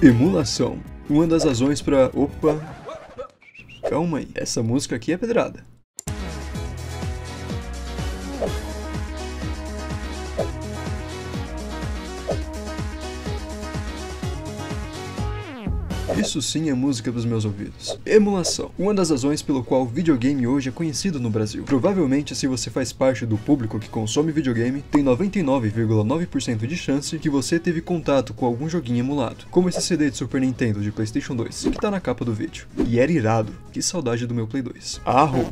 Emulação. Uma das razões pra... Opa... Calma aí, essa música aqui é pedrada. Isso sim é música dos meus ouvidos. Emulação. Uma das razões pelo qual o videogame hoje é conhecido no Brasil. Provavelmente, se você faz parte do público que consome videogame, tem 99,9% de chance que você teve contato com algum joguinho emulado. Como esse CD de Super Nintendo de PlayStation 2, que tá na capa do vídeo. E era irado. Que saudade do meu Play 2.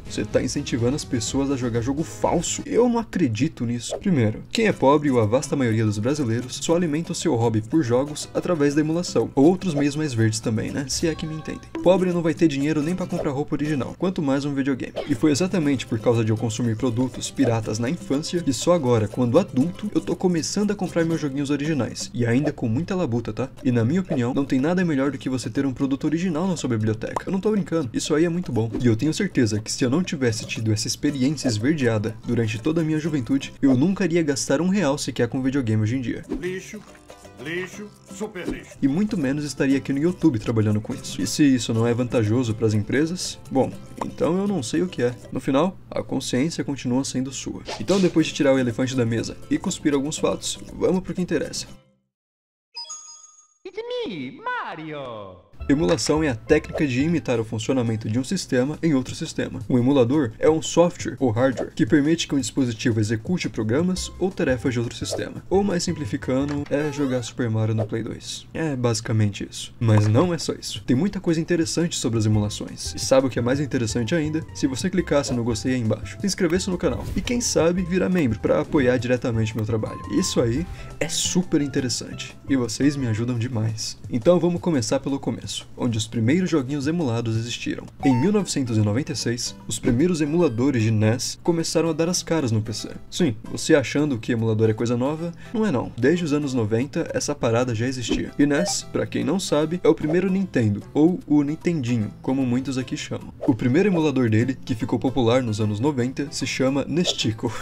Você tá incentivando as pessoas a jogar jogo falso? Eu não acredito nisso. Primeiro, quem é pobre ou a vasta maioria dos brasileiros só alimenta o seu hobby por jogos através da emulação. Ou outros meios mais verdes também, né? Se é que me entendem. Pobre não vai ter dinheiro nem pra comprar roupa original, quanto mais um videogame. E foi exatamente por causa de eu consumir produtos piratas na infância que só agora, quando adulto, eu tô começando a comprar meus joguinhos originais. E ainda com muita labuta, tá? E na minha opinião, não tem nada melhor do que você ter um produto original na sua biblioteca. Eu não tô brincando, isso aí é muito bom. E eu tenho certeza que se eu não tivesse tido essa experiência esverdeada durante toda a minha juventude, eu nunca iria gastar R$1 sequer com videogame hoje em dia. Lixo. Lixo, super lixo. E muito menos estaria aqui no YouTube trabalhando com isso. E se isso não é vantajoso para as empresas, bom, então eu não sei o que é. No final, a consciência continua sendo sua. Então depois de tirar o elefante da mesa e cuspir alguns fatos, vamos pro que interessa. It's me, Mario! Emulação é a técnica de imitar o funcionamento de um sistema em outro sistema. Um emulador é um software ou hardware que permite que um dispositivo execute programas ou tarefas de outro sistema. Ou mais simplificando, é jogar Super Mario no Play 2. É basicamente isso. Mas não é só isso. Tem muita coisa interessante sobre as emulações. E sabe o que é mais interessante ainda? Se você clicasse no gostei aí embaixo, se inscrevesse no canal e quem sabe virar membro para apoiar diretamente meu trabalho. Isso aí é super interessante. E vocês me ajudam demais. Então vamos começar pelo começo, onde os primeiros joguinhos emulados existiram. Em 1996, os primeiros emuladores de NES começaram a dar as caras no PC. Sim, você achando que emulador é coisa nova, não é não. Desde os anos 90, essa parada já existia. E NES, pra quem não sabe, é o primeiro Nintendo, ou o Nintendinho, como muitos aqui chamam. O primeiro emulador dele, que ficou popular nos anos 90, se chama Nestico.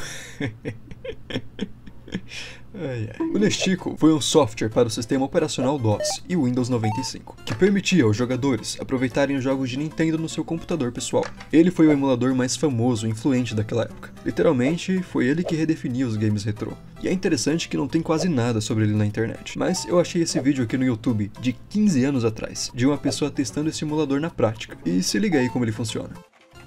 O Nestico foi um software para o sistema operacional DOS e Windows 95, que permitia aos jogadores aproveitarem os jogos de Nintendo no seu computador pessoal. Ele foi o emulador mais famoso e influente daquela época. Literalmente, foi ele que redefiniu os games retrô. E é interessante que não tem quase nada sobre ele na internet. Mas eu achei esse vídeo aqui no YouTube de 15 anos atrás, de uma pessoa testando esse emulador na prática. E se liga aí como ele funciona.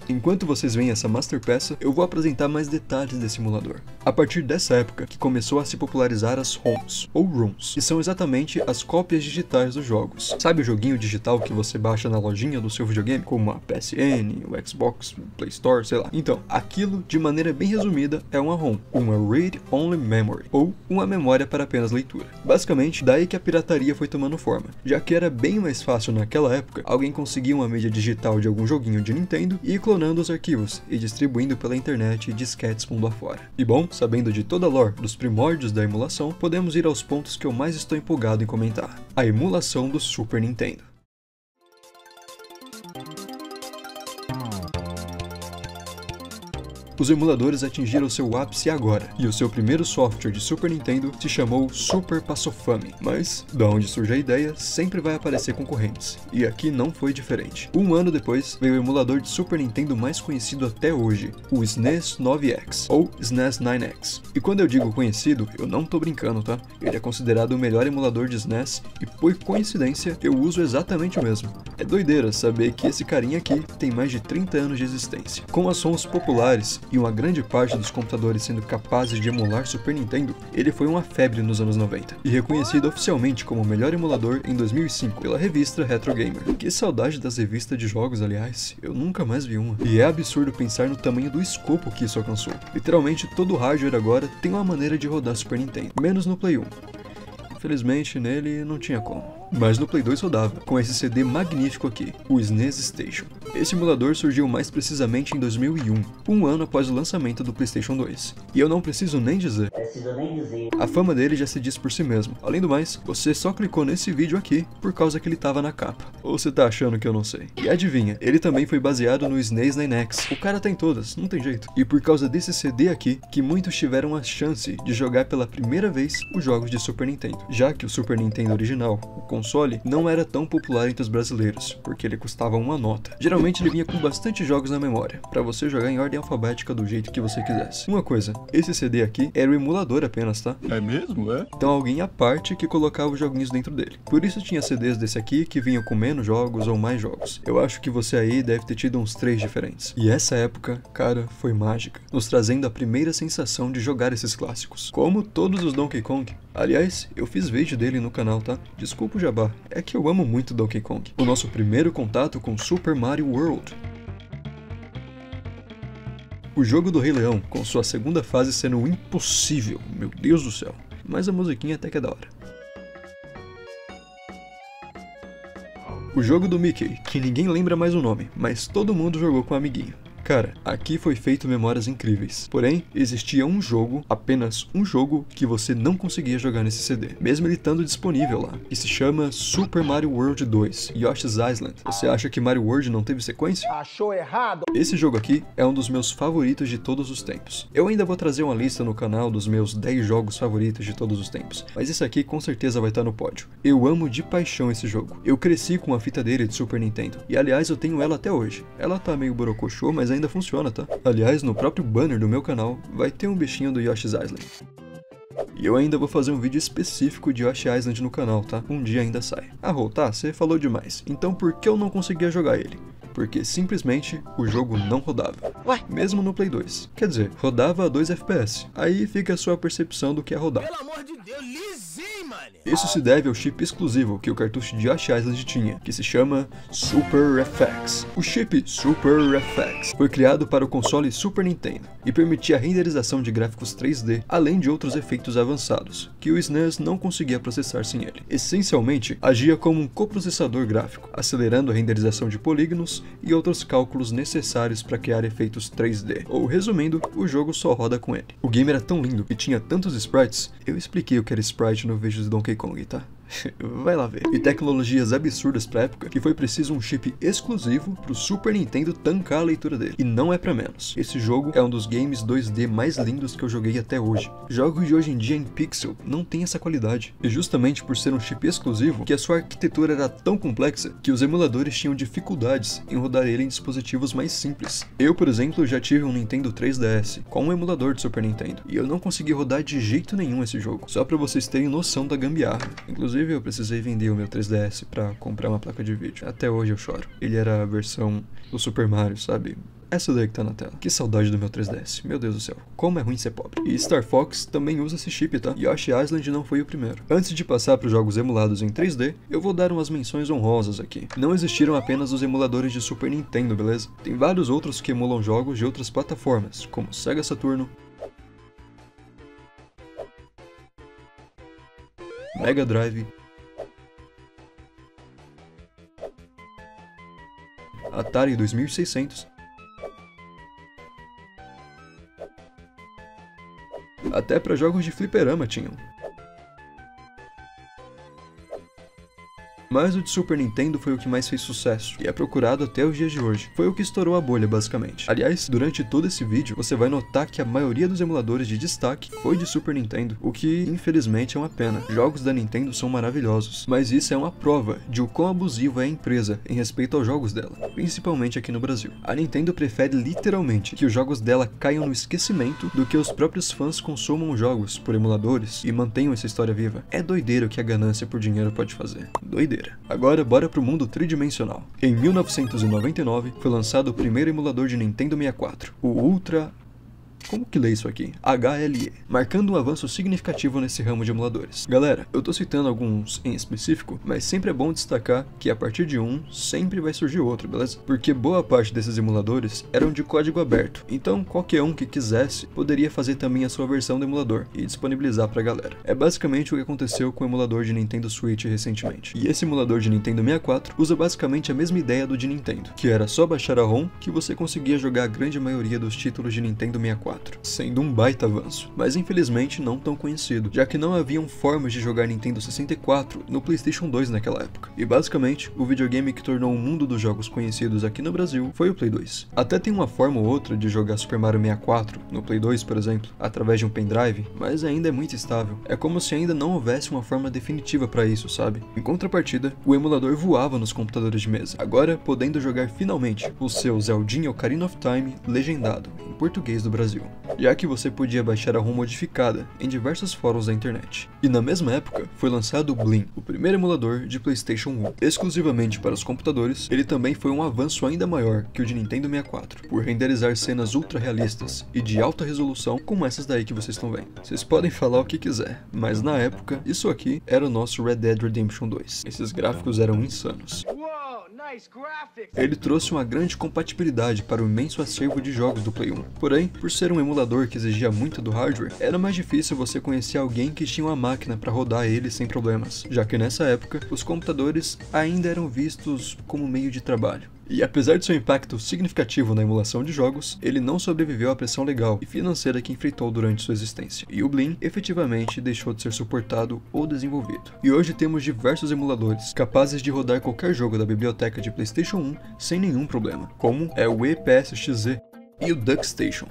Enquanto vocês veem essa master peça, eu vou apresentar mais detalhes desse emulador. A partir dessa época que começou a se popularizar as ROMs, ou ROMs, que são exatamente as cópias digitais dos jogos. Sabe o joguinho digital que você baixa na lojinha do seu videogame, como a PSN, o Xbox, o Play Store, sei lá. Então, aquilo, de maneira bem resumida, é uma ROM, uma Read Only Memory, ou uma memória para apenas leitura. Basicamente, daí que a pirataria foi tomando forma, já que era bem mais fácil naquela época alguém conseguir uma mídia digital de algum joguinho de Nintendo e clonando os arquivos e distribuindo pela internet disquetes mundo afora. E bom, sabendo de toda a lore dos primórdios da emulação, podemos ir aos pontos que eu mais estou empolgado em comentar. A emulação do Super Nintendo. Os emuladores atingiram seu ápice agora, e o seu primeiro software de Super Nintendo se chamou Super Passou Fame. Mas, da onde surge a ideia, sempre vai aparecer concorrentes, e aqui não foi diferente. Um ano depois, veio o emulador de Super Nintendo mais conhecido até hoje, o SNES 9X, ou SNES 9X. E quando eu digo conhecido, eu não tô brincando, tá? Ele é considerado o melhor emulador de SNES, e por coincidência, eu uso exatamente o mesmo. É doideira saber que esse carinha aqui tem mais de 30 anos de existência. Com as ROMs populares, e uma grande parte dos computadores sendo capazes de emular Super Nintendo, ele foi uma febre nos anos 90, e reconhecido oficialmente como o melhor emulador em 2005 pela revista Retro Gamer. Que saudade das revistas de jogos, aliás, eu nunca mais vi uma. E é absurdo pensar no tamanho do escopo que isso alcançou. Literalmente todo hardware agora tem uma maneira de rodar Super Nintendo, menos no Play 1. Infelizmente nele não tinha como. Mas no Play 2 rodava, com esse CD magnífico aqui, o SNES Station. Esse emulador surgiu mais precisamente em 2001, um ano após o lançamento do PlayStation 2. E eu não preciso nem dizer. A fama dele já se diz por si mesmo. Além do mais, você só clicou nesse vídeo aqui por causa que ele tava na capa. Ou você tá achando que eu não sei? E adivinha, ele também foi baseado no SNES 9X. O cara tá em todas, não tem jeito. E por causa desse CD aqui, que muitos tiveram a chance de jogar pela primeira vez os jogos de Super Nintendo. Já que o Super Nintendo original, o console não era tão popular entre os brasileiros, porque ele custava uma nota. Geralmente ele vinha com bastante jogos na memória, pra você jogar em ordem alfabética do jeito que você quisesse. Uma coisa, esse CD aqui era o emulador apenas, tá? É mesmo, é? Então alguém à parte que colocava os joguinhos dentro dele. Por isso tinha CDs desse aqui que vinham com menos jogos ou mais jogos. Eu acho que você aí deve ter tido uns 3 diferentes. E essa época, cara, foi mágica, nos trazendo a primeira sensação de jogar esses clássicos, como todos os Donkey Kong. Aliás, eu fiz vídeo dele no canal, tá? Desculpa o jabá, é que eu amo muito Donkey Kong. O nosso primeiro contato com Super Mario World. O jogo do Rei Leão, com sua segunda fase sendo impossível, meu Deus do céu. Mas a musiquinha até que é da hora. O jogo do Mickey, que ninguém lembra mais o nome, mas todo mundo jogou com o amiguinho. Cara, aqui foi feito memórias incríveis. Porém, existia um jogo, apenas um jogo, que você não conseguia jogar nesse CD, mesmo ele estando disponível lá, que se chama Super Mario World 2, Yoshi's Island. Você acha que Mario World não teve sequência? Achou errado! Esse jogo aqui é um dos meus favoritos de todos os tempos. Eu ainda vou trazer uma lista no canal dos meus 10 jogos favoritos de todos os tempos, mas esse aqui com certeza vai estar no pódio. Eu amo de paixão esse jogo. Eu cresci com a fita dele de Super Nintendo, e aliás eu tenho ela até hoje. Ela tá meio borocochô, mas ainda funciona, tá? Aliás, no próprio banner do meu canal vai ter um bichinho do Yoshi's Island. E eu ainda vou fazer um vídeo específico de Yoshi Island no canal, tá? Um dia ainda sai. Ah, Rô, tá, você falou demais. Então por que eu não conseguia jogar ele? Porque simplesmente o jogo não rodava. Ué? Mesmo no Play 2. Quer dizer, rodava a 2 FPS. Aí fica a sua percepção do que é rodar. Pelo amor de Deus, lisinho, mano! Isso se deve ao chip exclusivo que o cartucho de Yoshi Island tinha, que se chama Super FX. O chip Super FX foi criado para o console Super Nintendo e permitia a renderização de gráficos 3D, além de outros efeitos avançados, que o SNES não conseguia processar sem ele. Essencialmente, agia como um coprocessador gráfico, acelerando a renderização de polígonos e outros cálculos necessários para criar efeitos 3D. Ou resumindo, o jogo só roda com ele. O game era tão lindo e tinha tantos sprites, eu expliquei o que era sprite no vídeo de Donkey Kong, tá? Vai lá ver. E tecnologias absurdas pra época, que foi preciso um chip exclusivo pro Super Nintendo tancar a leitura dele. E não é pra menos. Esse jogo é um dos games 2D mais lindos que eu joguei até hoje. Jogos de hoje em dia em pixel não tem essa qualidade. E justamente por ser um chip exclusivo, que a sua arquitetura era tão complexa, que os emuladores tinham dificuldades em rodar ele em dispositivos mais simples. Eu, por exemplo, já tive um Nintendo 3DS, com um emulador de Super Nintendo, e eu não consegui rodar de jeito nenhum esse jogo. Só pra vocês terem noção da gambiarra. Inclusive, eu precisei vender o meu 3DS pra comprar uma placa de vídeo. Até hoje eu choro. Ele era a versão do Super Mario, sabe? Essa daí que tá na tela. Que saudade do meu 3DS. Meu Deus do céu. Como é ruim ser pobre. E Star Fox também usa esse chip, tá? Yoshi Island não foi o primeiro. Antes de passar para os jogos emulados em 3D, eu vou dar umas menções honrosas aqui. Não existiram apenas os emuladores de Super Nintendo, beleza? Tem vários outros que emulam jogos de outras plataformas, como Sega Saturno, Mega Drive, Atari 2600, até para jogos de fliperama tinham. Mas o de Super Nintendo foi o que mais fez sucesso, e é procurado até os dias de hoje. Foi o que estourou a bolha, basicamente. Aliás, durante todo esse vídeo, você vai notar que a maioria dos emuladores de destaque foi de Super Nintendo, o que, infelizmente, é uma pena. Jogos da Nintendo são maravilhosos, mas isso é uma prova de o quão abusiva é a empresa em respeito aos jogos dela, principalmente aqui no Brasil. A Nintendo prefere literalmente que os jogos dela caiam no esquecimento do que os próprios fãs consumam jogos por emuladores e mantenham essa história viva. É doideira o que a ganância por dinheiro pode fazer. Doideira. Agora bora pro mundo tridimensional. Em 1999 foi lançado o primeiro emulador de Nintendo 64, o Ultra... Como que lê isso aqui? HLE, marcando um avanço significativo nesse ramo de emuladores. Galera, eu tô citando alguns em específico, mas sempre é bom destacar que a partir de um, sempre vai surgir outro, beleza? Porque boa parte desses emuladores eram de código aberto, então qualquer um que quisesse poderia fazer também a sua versão do emulador e disponibilizar pra galera. É basicamente o que aconteceu com o emulador de Nintendo Switch recentemente. E esse emulador de Nintendo 64 usa basicamente a mesma ideia do de Nintendo, que era só baixar a ROM que você conseguia jogar a grande maioria dos títulos de Nintendo 64. 64, sendo um baita avanço, mas infelizmente não tão conhecido, já que não haviam formas de jogar Nintendo 64 no PlayStation 2 naquela época. E basicamente, o videogame que tornou o mundo dos jogos conhecidos aqui no Brasil foi o Play 2. Até tem uma forma ou outra de jogar Super Mario 64 no Play 2, por exemplo, através de um pendrive, mas ainda é muito instável. É como se ainda não houvesse uma forma definitiva para isso, sabe? Em contrapartida, o emulador voava nos computadores de mesa, agora podendo jogar finalmente o seu Zeldinha Ocarina of Time legendado em português do Brasil, já que você podia baixar a ROM modificada em diversos fóruns da internet. E na mesma época foi lançado o Blim, o primeiro emulador de PlayStation 1. Exclusivamente para os computadores, ele também foi um avanço ainda maior que o de Nintendo 64, por renderizar cenas ultra realistas e de alta resolução como essas daí que vocês estão vendo. Vocês podem falar o que quiser, mas na época, isso aqui era o nosso Red Dead Redemption 2. Esses gráficos eram insanos. Ele trouxe uma grande compatibilidade para o imenso acervo de jogos do Play 1. Porém, por ser um emulador que exigia muito do hardware, era mais difícil você conhecer alguém que tinha uma máquina para rodar ele sem problemas, já que nessa época, os computadores ainda eram vistos como meio de trabalho. E apesar de seu impacto significativo na emulação de jogos, ele não sobreviveu à pressão legal e financeira que enfrentou durante sua existência, e o Blim efetivamente deixou de ser suportado ou desenvolvido. E hoje temos diversos emuladores capazes de rodar qualquer jogo da biblioteca de PlayStation 1 sem nenhum problema, como é o EPSXZ e o DuckStation.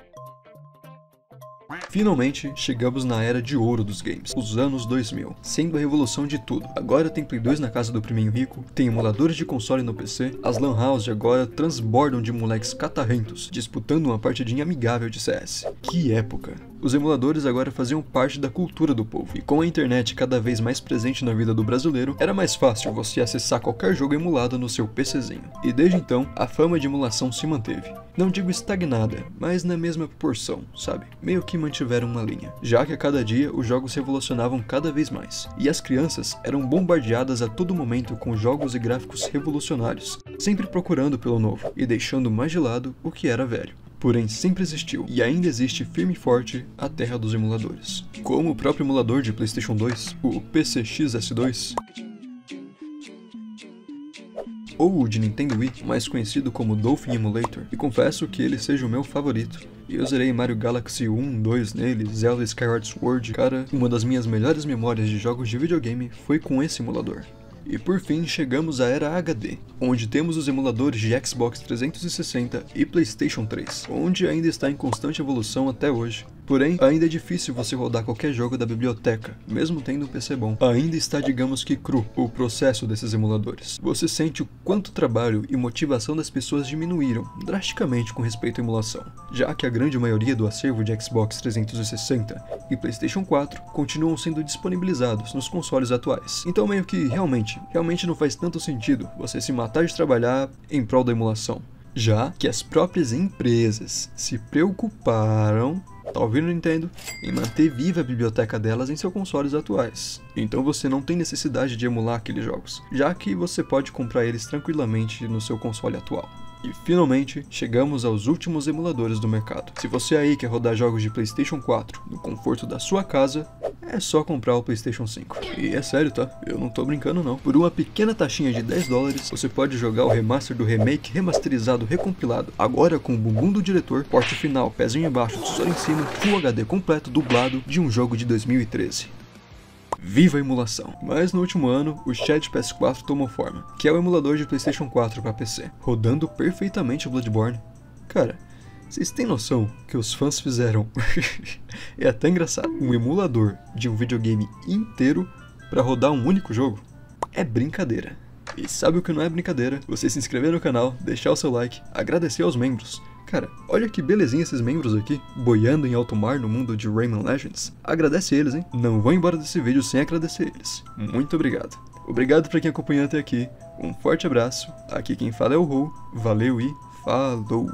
Finalmente, chegamos na era de ouro dos games, os anos 2000, sendo a revolução de tudo. Agora tem Play 2 na casa do priminho rico, tem emuladores de console no PC, as lan house agora transbordam de moleques catarrentos, disputando uma partidinha amigável de CS. Que época! Os emuladores agora faziam parte da cultura do povo, e com a internet cada vez mais presente na vida do brasileiro, era mais fácil você acessar qualquer jogo emulado no seu PCzinho. E desde então, a fama de emulação se manteve. Não digo estagnada, mas na mesma proporção, sabe? Meio que mantiveram uma linha, já que a cada dia os jogos se revolucionavam cada vez mais, e as crianças eram bombardeadas a todo momento com jogos e gráficos revolucionários, sempre procurando pelo novo, e deixando mais de lado o que era velho. Porém, sempre existiu, e ainda existe firme e forte, a terra dos emuladores. Como o próprio emulador de PlayStation 2, o PCXS2, ou o de Nintendo Wii, mais conhecido como Dolphin Emulator, e confesso que ele seja o meu favorito. E eu zerei Mario Galaxy 1, 2 nele, Zelda Skyward Sword. Cara, uma das minhas melhores memórias de jogos de videogame foi com esse emulador. E por fim, chegamos à era HD, onde temos os emuladores de Xbox 360 e PlayStation 3, onde ainda está em constante evolução até hoje. Porém, ainda é difícil você rodar qualquer jogo da biblioteca, mesmo tendo um PC bom. Ainda está, digamos que cru, o processo desses emuladores. Você sente o quanto trabalho e motivação das pessoas diminuíram drasticamente com respeito à emulação, já que a grande maioria do acervo de Xbox 360 e PlayStation 4 continuam sendo disponibilizados nos consoles atuais. Então meio que realmente não faz tanto sentido você se matar de trabalhar em prol da emulação, já que as próprias empresas se preocuparam, tá ouvindo, Nintendo, em manter viva a biblioteca delas em seus consoles atuais. Então você não tem necessidade de emular aqueles jogos, já que você pode comprar eles tranquilamente no seu console atual. E finalmente, chegamos aos últimos emuladores do mercado. Se você aí quer rodar jogos de PlayStation 4 no conforto da sua casa, é só comprar o PlayStation 5. E é sério, tá? Eu não tô brincando não. Por uma pequena taxinha de $10, você pode jogar o remaster do remake remasterizado recompilado, agora com o bumbum do diretor, porte final, pezinho embaixo, tesouro em cima, Full HD completo dublado de um jogo de 2013. Viva a emulação! Mas no último ano, o Shed PS4 tomou forma, que é o emulador de PlayStation 4 para PC, rodando perfeitamente o Bloodborne. Cara, vocês têm noção que os fãs fizeram? É até engraçado, um emulador de um videogame inteiro para rodar um único jogo? É brincadeira. E sabe o que não é brincadeira? Você se inscrever no canal, deixar o seu like, agradecer aos membros. Cara, olha que belezinha esses membros aqui, boiando em alto mar no mundo de Rayman Legends. Agradece eles, hein? Não vou embora desse vídeo sem agradecer eles. Muito obrigado. Obrigado pra quem acompanhou até aqui. Um forte abraço. Aqui quem fala é o Ru. Valeu e falou!